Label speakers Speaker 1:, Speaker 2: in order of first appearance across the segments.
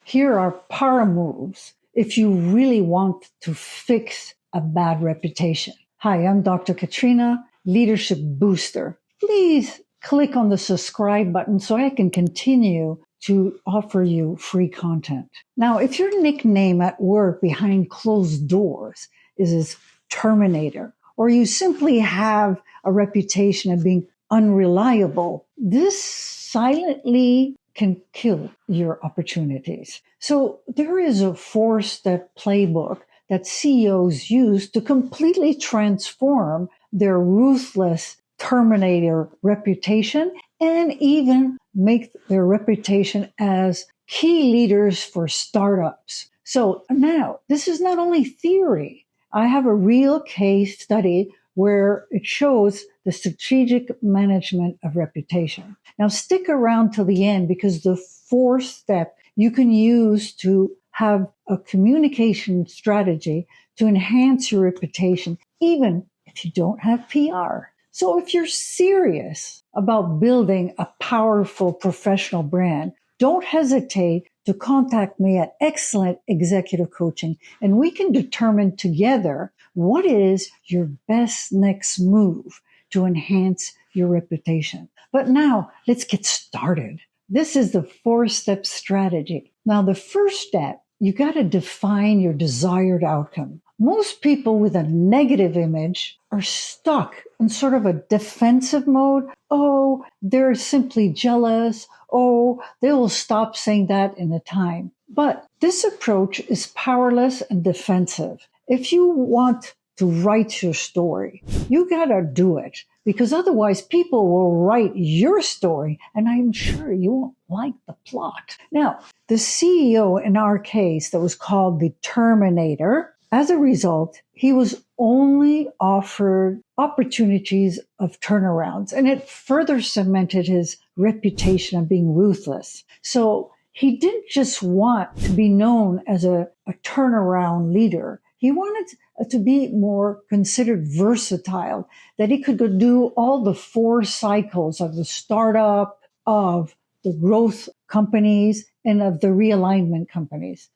Speaker 1: Here are power moves if you really want to fix a bad reputation. Hi, I'm Dr. Katrina, Leadership Booster. Please click on the subscribe button so I can continue to offer you free content. Now, if your nickname at work behind closed doors is Terminator, or you simply have a reputation of being unreliable, this silently can kill your opportunities. So there is a 4-step playbook that CEOs use to completely transform their ruthless Terminator reputation and even make their reputation as key leaders for startups. So now, this is not only theory. I have a real case study where it shows the strategic management of reputation. Now, stick around till the end because the 4th step you can use to have a communication strategy to enhance your reputation, even if you don't have PR. So if you're serious about building a powerful professional brand, don't hesitate to contact me at Excellent Executive Coaching, and we can determine together what is your best next move to enhance your reputation. But now let's get started. This is the 4-step strategy. Now, the first step, you got to define your desired outcome. Most people with a negative image are stuck in sort of a defensive mode. Oh, they're simply jealous. Oh, they will stop saying that in a time. But this approach is powerless and defensive. If you want to write your story, you got to do it because otherwise people will write your story and I'm sure you won't like the plot. Now, the CEO in our case that was called the Terminator, as a result, he was only offered opportunities of turnarounds, and it further cemented his reputation of being ruthless. So he didn't just want to be known as a turnaround leader. He wanted to be more considered versatile, that he could go do all the 4 cycles of the startup, of the growth companies, and of the realignment companies.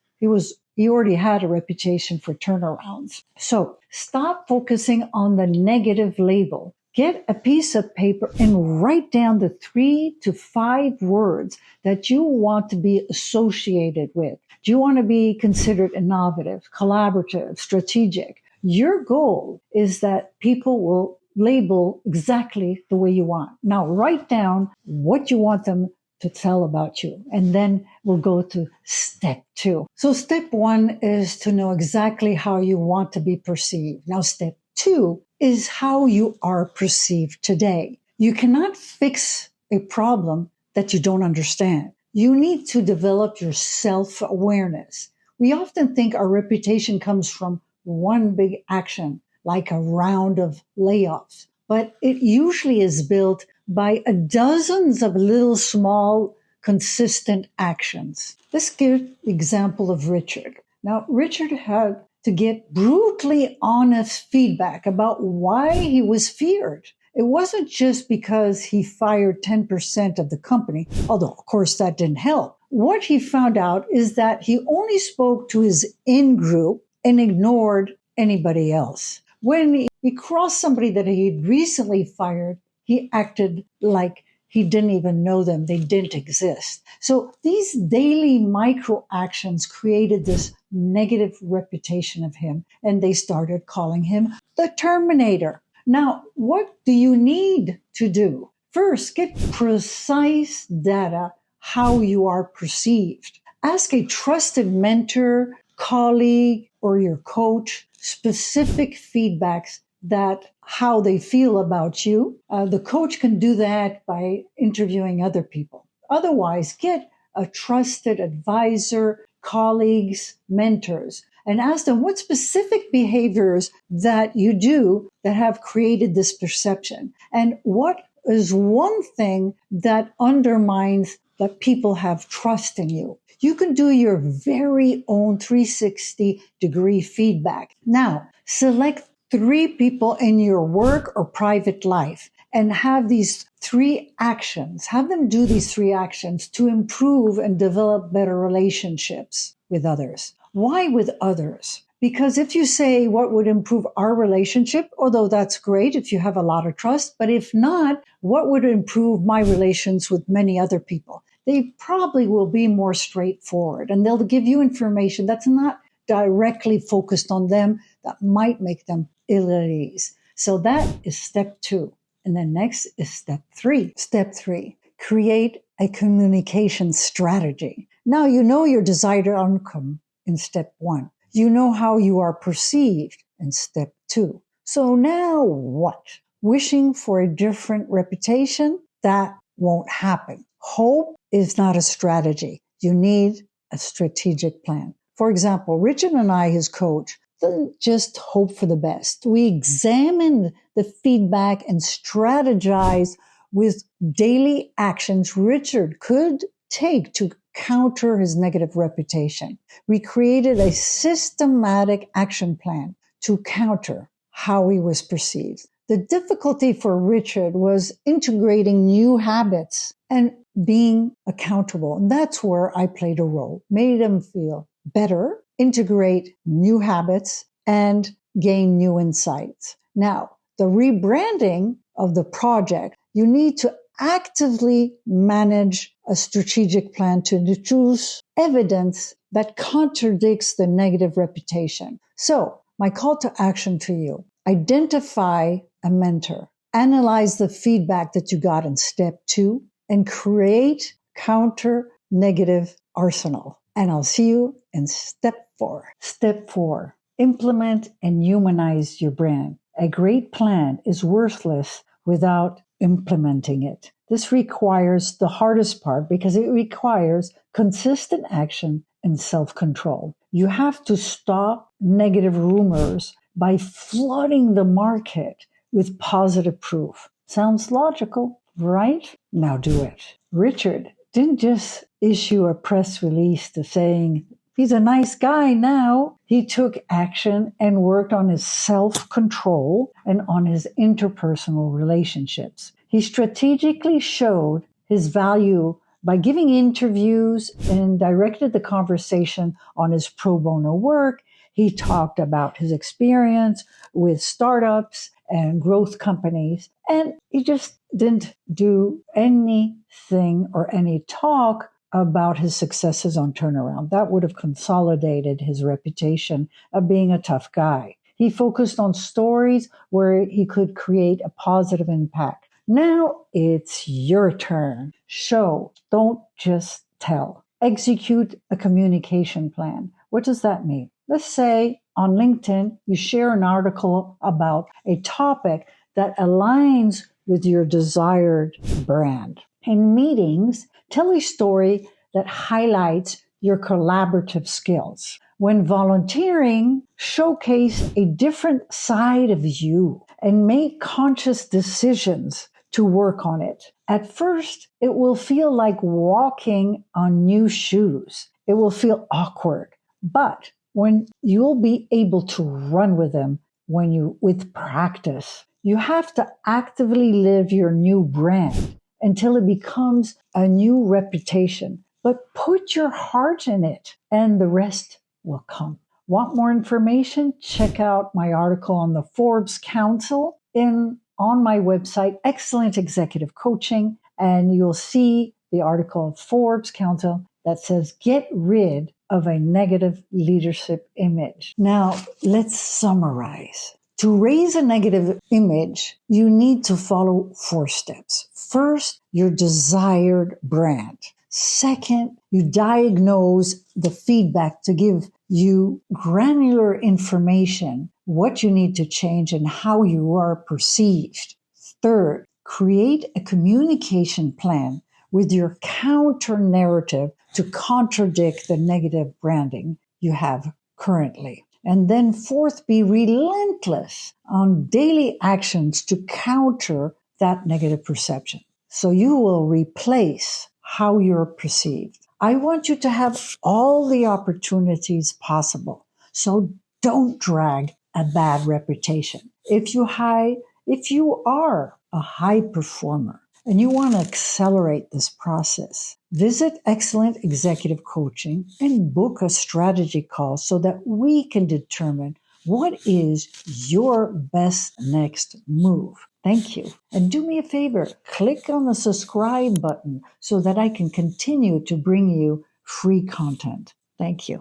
Speaker 1: He already had a reputation for turnarounds. So stop focusing on the negative label. Get a piece of paper and write down the 3 to 5 words that you want to be associated with. Do you want to be considered innovative, collaborative, strategic? Your goal is that people will label exactly the way you want. Now write down what you want them to tell about you. And then we'll go to step 2. So step 1 is to know exactly how you want to be perceived. Now step 2 is how you are perceived today. You cannot fix a problem that you don't understand. You need to develop your self-awareness. We often think our reputation comes from one big action, like a round of layoffs, but it usually is built by dozens of little small consistent actions. Let's give the example of Richard. Now, Richard had to get brutally honest feedback about why he was feared. It wasn't just because he fired 10% of the company, although of course that didn't help. What he found out is that he only spoke to his in-group and ignored anybody else. When he crossed somebody that he had recently fired, he acted like he didn't even know them. They didn't exist. So these daily micro actions created this negative reputation of him, and they started calling him the Terminator. Now, what do you need to do? First, get precise data how you are perceived. Ask a trusted mentor, colleague, or your coach specific feedbacks that how they feel about you. The coach can do that by interviewing other people. Otherwise, get a trusted advisor, colleagues, mentors, and ask them what specific behaviors that you do that have created this perception. And what is one thing that undermines that people have trust in you. You can do your very own 360-degree feedback. Now, select 3 people in your work or private life and have these 3 actions. Have them do these 3 actions to improve and develop better relationships with others. Why with others? Because if you say what would improve our relationship, although that's great if you have a lot of trust, but if not, what would improve my relations with many other people? They probably will be more straightforward and they'll give you information that's not directly focused on them that might make them ill at ease. So that is step 2. And then next is step 3. Step 3, create a communication strategy. Now you know your desired outcome in step 1. You know how you are perceived in step 2. So now what? Wishing for a different reputation? That won't happen. Hope is not a strategy. You need a strategic plan. For example, Richard and I, his coach, didn't just hope for the best. We examined the feedback and strategized with daily actions Richard could take to counter his negative reputation. We created a systematic action plan to counter how he was perceived. The difficulty for Richard was integrating new habits and being accountable. And that's where I played a role, made him feel better, integrate new habits, and gain new insights. Now, the rebranding of the project, you need to actively manage a strategic plan to introduce evidence that contradicts the negative reputation. So, my call to action to you, identify a mentor, analyze the feedback that you got in step 2, and create counter negative arsenal. And I'll see you in step 4. Step 4, implement and humanize your brand. A great plan is worthless without implementing it. This requires the hardest part because it requires consistent action and self-control. You have to stop negative rumors by flooding the market with positive proof. Sounds logical, right? Now do it. Richard didn't just issue a press release to saying, he's a nice guy now. He took action and worked on his self-control and on his interpersonal relationships. He strategically showed his value by giving interviews and directed the conversation on his pro bono work. He talked about his experience with startups and growth companies, and he just didn't do anything or any talk about his successes on turnaround. That would have consolidated his reputation of being a tough guy. He focused on stories where he could create a positive impact. Now it's your turn. Show, don't just tell. Execute a communication plan. What does that mean? Let's say on LinkedIn, you share an article about a topic that aligns with your desired brand. In meetings, tell a story that highlights your collaborative skills. When volunteering, showcase a different side of you and make conscious decisions to work on it. At first, it will feel like walking on new shoes. It will feel awkward, but when you'll be able to run with them with practice, you have to actively live your new brand until it becomes a new reputation. But put your heart in it and the rest will come. Want more information? Check out my article on the Forbes Council on my website, Excellent Executive Coaching, and you'll see the article of Forbes Council that says, get rid of a negative leadership image. Now, let's summarize. To raise a negative image, you need to follow 4 steps. First, your desired brand. Second, you diagnose the feedback to give you granular information, what you need to change and how you are perceived. Third, create a communication plan with your counter narrative to contradict the negative branding you have currently. And then fourth, be relentless on daily actions to counter that negative perception. So you will replace how you're perceived. I want you to have all the opportunities possible. So don't drag a bad reputation. If you are a high performer and you want to accelerate this process, visit Excellent Executive Coaching and book a strategy call so that we can determine what is your best next move. Thank you. And do me a favor, click on the subscribe button so that I can continue to bring you free content. Thank you.